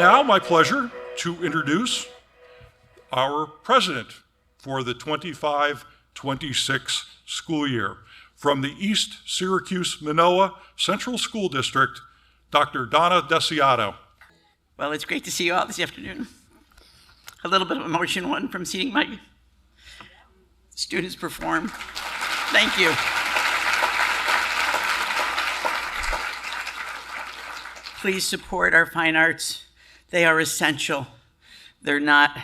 now my pleasure to introduce our president for the 25-26 school year. From the East Syracuse Minoa Central School District, Dr. Donna DeSiato. Well, it's great to see you all this afternoon. A little bit of emotion won from seeing my students perform. Thank you. Please support our fine arts. They are essential. They're not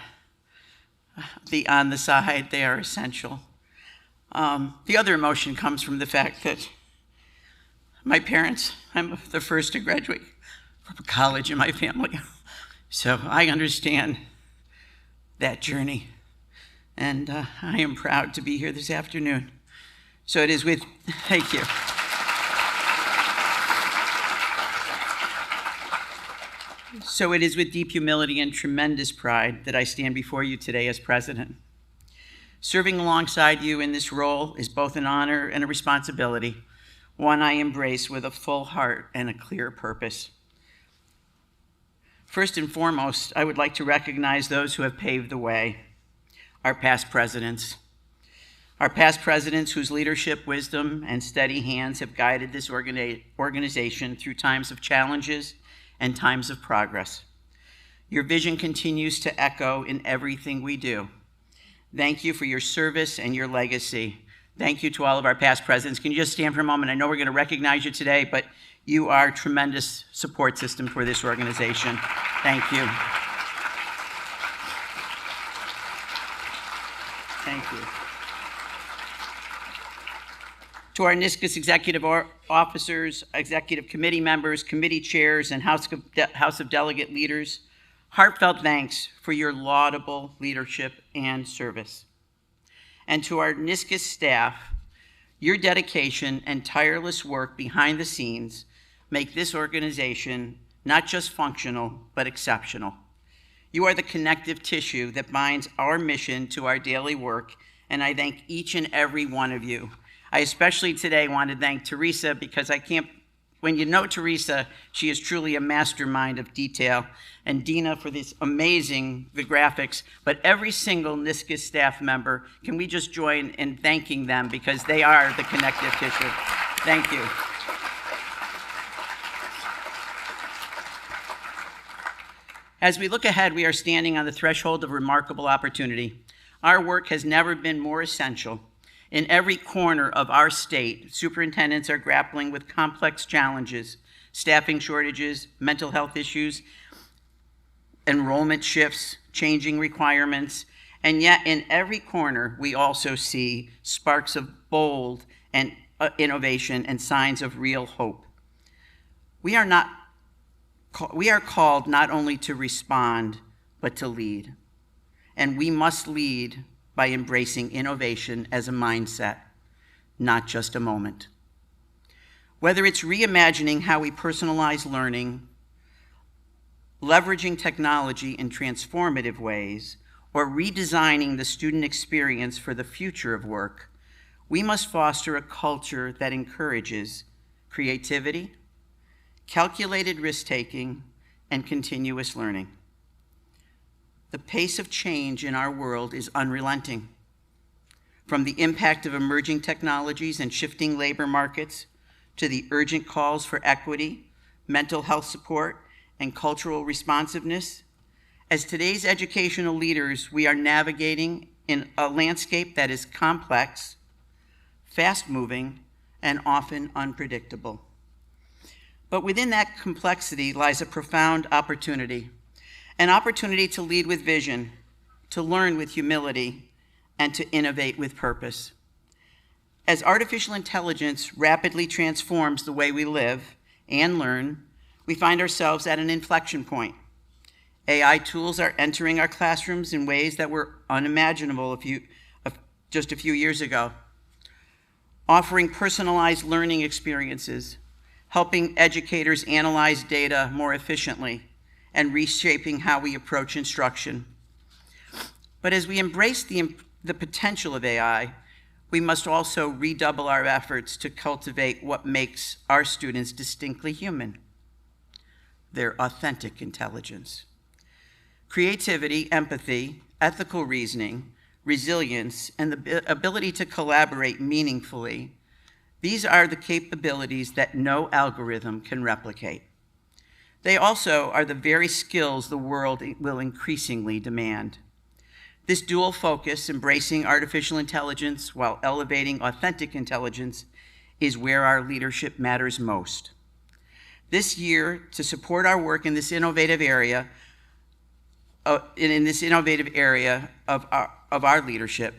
on the side, they are essential. The other emotion comes from the fact that my parents, I'm the first to graduate from college in my family. So I understand that journey. And I am proud to be here this afternoon. So it is with, thank you. So it is with deep humility and tremendous pride that I stand before you today as president. Serving alongside you in this role is both an honor and a responsibility, one I embrace with a full heart and a clear purpose. First and foremost, I would like to recognize those who have paved the way, our past presidents. Our past presidents whose leadership, wisdom, and steady hands have guided this organization through times of challenges and times of progress. Your vision continues to echo in everything we do. Thank you for your service and your legacy. Thank you to all of our past presidents. Can you just stand for a moment? I know we're going to recognize you today, but you are a tremendous support system for this organization. Thank you. Thank you. To our NYSCOSS executive officers, executive committee members, committee chairs, and House of Delegate leaders, heartfelt thanks for your laudable leadership and service. And to our NYSCOSS staff, your dedication and tireless work behind the scenes make this organization not just functional, but exceptional. You are the connective tissue that binds our mission to our daily work, and I thank each and every one of you. I especially today want to thank Teresa because when you know Teresa, she is truly a mastermind of detail, and Dina for the graphics, but every single NYSCOSS staff member, can we just join in thanking them because they are the connective tissue. Thank you. As we look ahead, we are standing on the threshold of remarkable opportunity. Our work has never been more essential. In every corner of our state, superintendents are grappling with complex challenges, staffing shortages, mental health issues, enrollment shifts, changing requirements, and yet in every corner, we also see sparks of bold and innovation and signs of real hope. We are called not only to respond, but to lead. And we must lead by embracing innovation as a mindset, not just a moment. Whether it's reimagining how we personalize learning, leveraging technology in transformative ways, or redesigning the student experience for the future of work, we must foster a culture that encourages creativity, calculated risk-taking, and continuous learning. The pace of change in our world is unrelenting. From the impact of emerging technologies and shifting labor markets to the urgent calls for equity, mental health support, and cultural responsiveness, as today's educational leaders, we are navigating in a landscape that is complex, fast-moving, and often unpredictable. But within that complexity lies a profound opportunity. An opportunity to lead with vision, to learn with humility, and to innovate with purpose. As artificial intelligence rapidly transforms the way we live and learn, we find ourselves at an inflection point. AI tools are entering our classrooms in ways that were unimaginable just a few years ago, offering personalized learning experiences, helping educators analyze data more efficiently, and reshaping how we approach instruction. But as we embrace the potential of AI, we must also redouble our efforts to cultivate what makes our students distinctly human, their authentic intelligence. Creativity, empathy, ethical reasoning, resilience, and the ability to collaborate meaningfully, these are the capabilities that no algorithm can replicate. They also are the very skills the world will increasingly demand. This dual focus, embracing artificial intelligence while elevating authentic intelligence, is where our leadership matters most. This year, to support our work in this innovative area, of our leadership,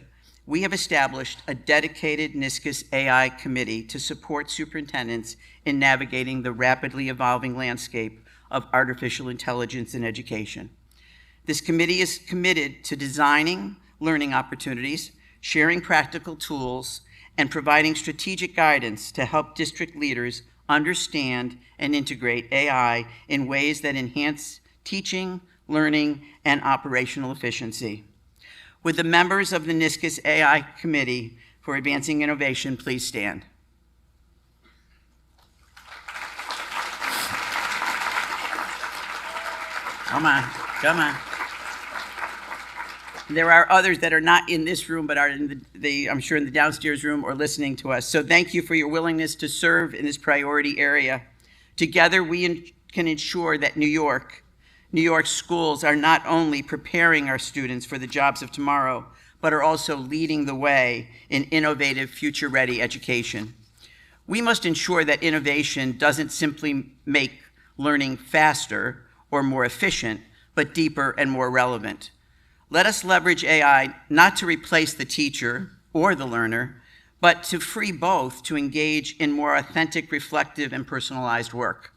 we have established a dedicated NYSCOSS AI committee to support superintendents in navigating the rapidly evolving landscape of artificial intelligence in education. This committee is committed to designing learning opportunities, sharing practical tools, and providing strategic guidance to help district leaders understand and integrate AI in ways that enhance teaching, learning, and operational efficiency. Would the members of the NYSCOSS AI Committee for Advancing Innovation please stand? Come on, come on. There are others that are not in this room, but are in I'm sure in the downstairs room or listening to us. So thank you for your willingness to serve in this priority area. Together, we can ensure that New York schools are not only preparing our students for the jobs of tomorrow, but are also leading the way in innovative, future-ready education. We must ensure that innovation doesn't simply make learning faster or more efficient, but deeper and more relevant. Let us leverage AI not to replace the teacher or the learner, but to free both to engage in more authentic, reflective, and personalized work.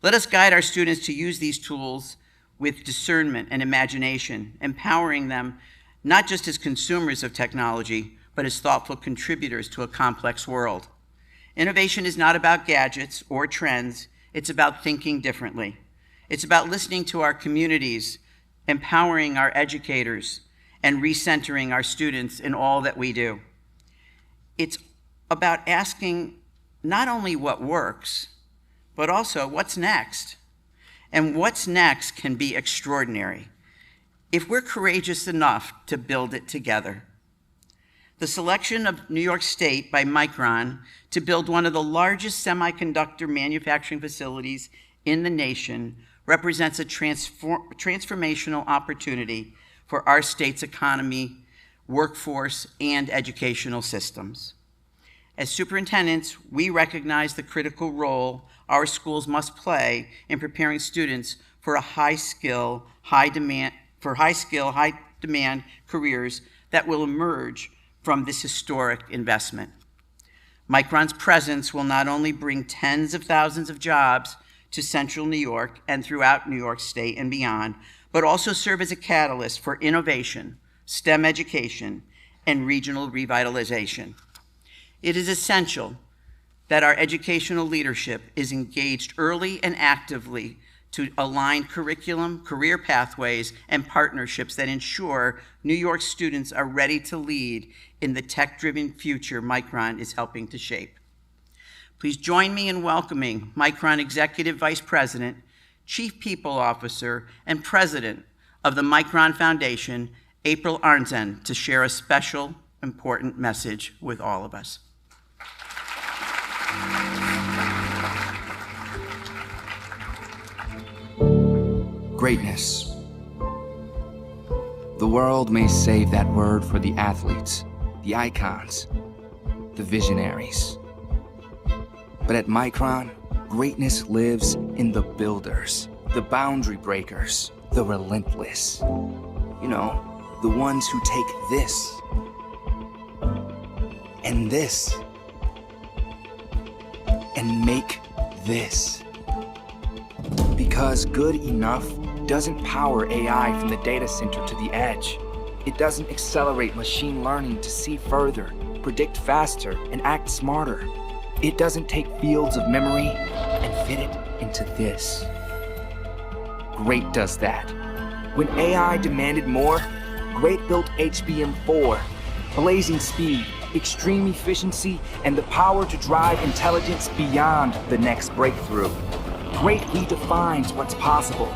Let us guide our students to use these tools with discernment and imagination, empowering them not just as consumers of technology, but as thoughtful contributors to a complex world. Innovation is not about gadgets or trends, it's about thinking differently. It's about listening to our communities, empowering our educators, and recentering our students in all that we do. It's about asking not only what works, but also what's next. And what's next can be extraordinary if we're courageous enough to build it together. The selection of New York State by Micron to build one of the largest semiconductor manufacturing facilities in the nation represents a transformational opportunity for our state's economy, workforce, and educational systems. As superintendents, we recognize the critical role our schools must play in preparing students for high demand careers that will emerge from this historic investment. Micron's presence will not only bring tens of thousands of jobs to central New York and throughout New York State and beyond, but also serve as a catalyst for innovation, STEM education, and regional revitalization. It is essential that our educational leadership is engaged early and actively to align curriculum, career pathways, and partnerships that ensure New York students are ready to lead in the tech-driven future Micron is helping to shape. Please join me in welcoming Micron Executive Vice President, Chief People Officer, and President of the Micron Foundation, April Arnzen, to share a special, important message with all of us. Greatness. The world may save that word for the athletes, the icons, the visionaries. But at Micron, greatness lives in the builders, the boundary breakers, the relentless. You know, the ones who take this and this and make this. Because good enough doesn't power AI from the data center to the edge. It doesn't accelerate machine learning to see further, predict faster, and act smarter. It doesn't take fields of memory and fit it into this. Great does that. When AI demanded more, Great built HBM4, blazing speed, extreme efficiency, and the power to drive intelligence beyond the next breakthrough. Great redefines what's possible.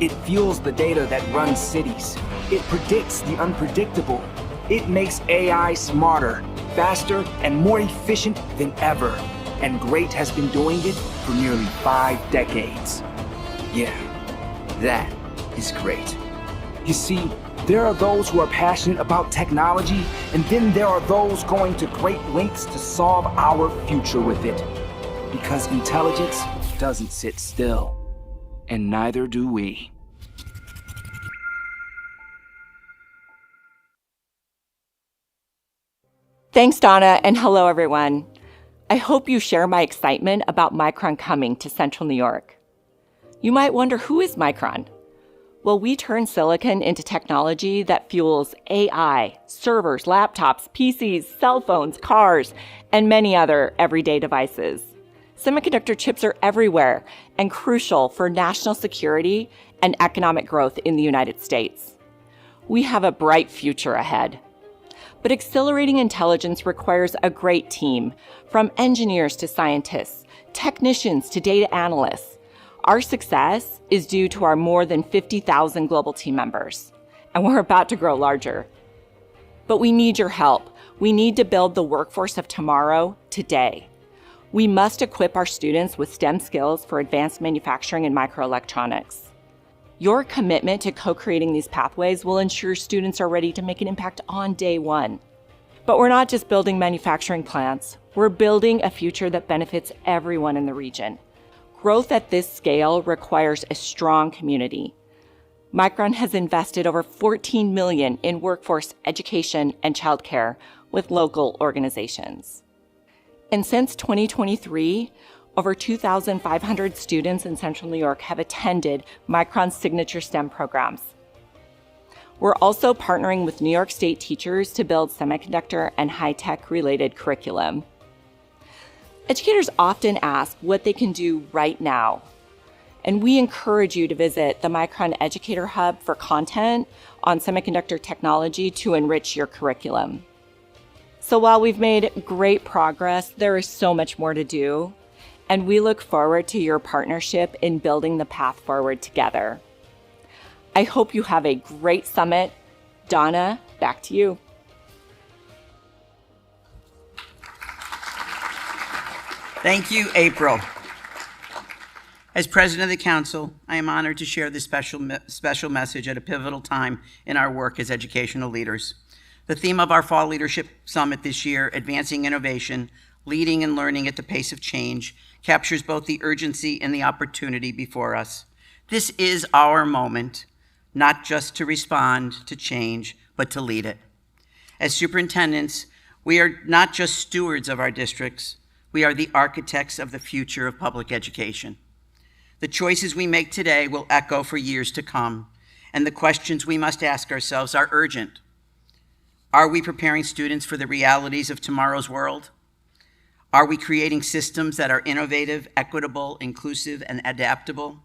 It fuels the data that runs cities. It predicts the unpredictable. It makes AI smarter, faster, and more efficient than ever. And GREAT has been doing it for nearly 5 decades. Yeah, that is great. You see, there are those who are passionate about technology, and then there are those going to great lengths to solve our future with it. Because intelligence doesn't sit still, and neither do we. Thanks, Donna, and hello, everyone. I hope you share my excitement about Micron coming to Central New York. You might wonder, who is Micron? Well, we turn silicon into technology that fuels AI, servers, laptops, PCs, cell phones, cars, and many other everyday devices. Semiconductor chips are everywhere and crucial for national security and economic growth in the United States. We have a bright future ahead. But accelerating intelligence requires a great team, from engineers to scientists, technicians to data analysts. Our success is due to our more than 50,000 global team members, and we're about to grow larger. But we need your help. We need to build the workforce of tomorrow, today. We must equip our students with STEM skills for advanced manufacturing and microelectronics. Your commitment to co-creating these pathways will ensure students are ready to make an impact on day one. But we're not just building manufacturing plants, we're building a future that benefits everyone in the region. Growth at this scale requires a strong community. Micron has invested over $14 million in workforce education and childcare with local organizations. And since 2023, over 2,500 students in Central New York have attended Micron's signature STEM programs. We're also partnering with New York State teachers to build semiconductor and high-tech related curriculum. Educators often ask what they can do right now, and we encourage you to visit the Micron Educator Hub for content on semiconductor technology to enrich your curriculum. So while we've made great progress, there is so much more to do, and we look forward to your partnership in building the path forward together. I hope you have a great summit. Donna, back to you. Thank you, April. As President of the Council, I am honored to share this special message at a pivotal time in our work as educational leaders. The theme of our Fall Leadership Summit this year, Advancing Innovation, Leading and Learning at the Pace of Change, captures both the urgency and the opportunity before us. This is our moment, not just to respond to change, but to lead it. As superintendents, we are not just stewards of our districts, we are the architects of the future of public education. The choices we make today will echo for years to come, and the questions we must ask ourselves are urgent. Are we preparing students for the realities of tomorrow's world? Are we creating systems that are innovative, equitable, inclusive, and adaptable?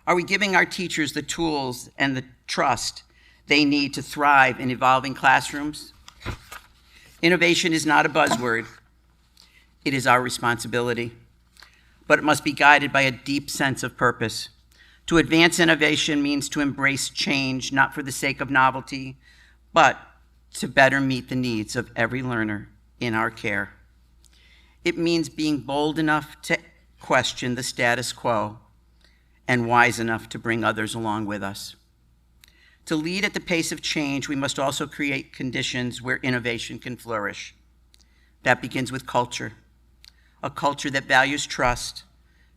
Are we giving our teachers the tools and the trust they need to thrive in evolving classrooms? Innovation is not a buzzword. It is our responsibility, but it must be guided by a deep sense of purpose. To advance innovation means to embrace change, not for the sake of novelty, but to better meet the needs of every learner in our care. It means being bold enough to question the status quo and wise enough to bring others along with us. To lead at the pace of change, we must also create conditions where innovation can flourish. That begins with culture, a culture that values trust,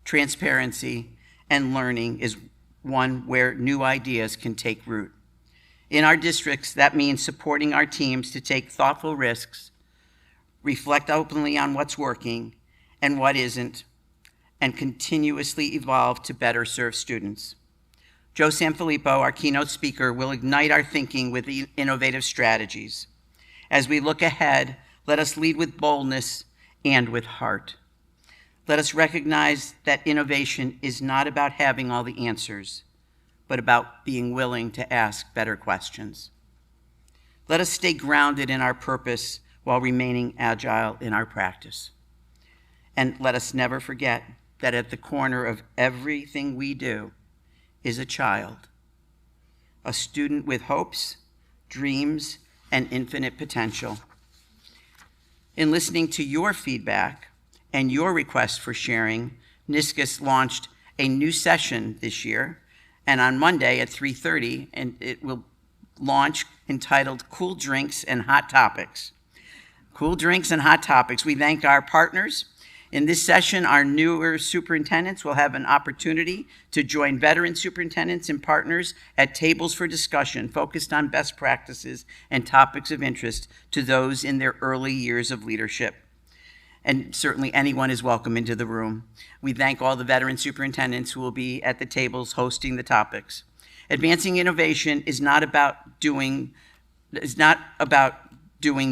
transparency, and learning is one where new ideas can take root. In our districts, that means supporting our teams to take thoughtful risks, reflect openly on what's working and what isn't, and continuously evolve to better serve students. Joe Sanfilippo, our keynote speaker, will ignite our thinking with innovative strategies. As we look ahead, let us lead with boldness and with heart. Let us recognize that innovation is not about having all the answers, but about being willing to ask better questions. Let us stay grounded in our purpose while remaining agile in our practice. And let us never forget that at the corner of everything we do is a child, a student with hopes, dreams, and infinite potential. In listening to your feedback and your request for sharing, NYSCOSS launched a new session this year, and on Monday at 3:30, and it will launch entitled Cool Drinks and Hot Topics. Cool Drinks and Hot Topics. We thank our partners. In this session, our newer superintendents will have an opportunity to join veteran superintendents and partners at tables for discussion focused on best practices and topics of interest to those in their early years of leadership. And certainly anyone is welcome into the room. We thank all the veteran superintendents who will be at the tables hosting the topics. Advancing innovation is not about doing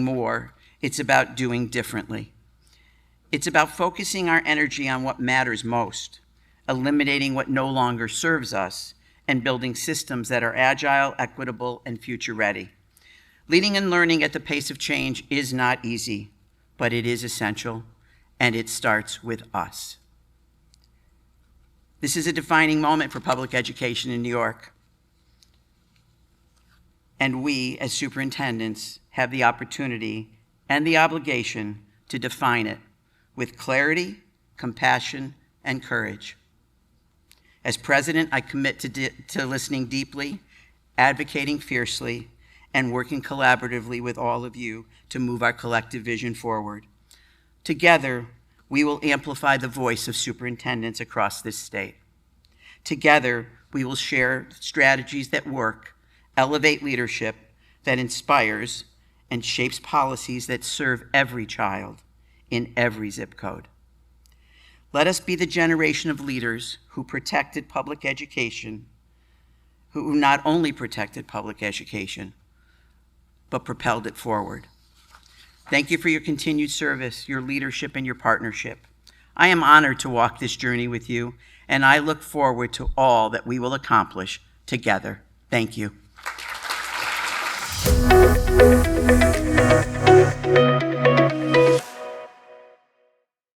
more, it's about doing differently. It's about focusing our energy on what matters most, eliminating what no longer serves us, and building systems that are agile, equitable, and future-ready. Leading and learning at the pace of change is not easy, but it is essential, and it starts with us. This is a defining moment for public education in New York, and we, as superintendents, have the opportunity and the obligation to define it with clarity, compassion, and courage. As president, I commit to listening deeply, advocating fiercely, and working collaboratively with all of you to move our collective vision forward. Together, we will amplify the voice of superintendents across this state. Together, we will share strategies that work, elevate leadership that inspires, and shapes policies that serve every child in every zip code. Let us be the generation of leaders who protected public education, who not only protected public education, but propelled it forward. Thank you for your continued service, your leadership, and your partnership. I am honored to walk this journey with you, and I look forward to all that we will accomplish together. Thank you.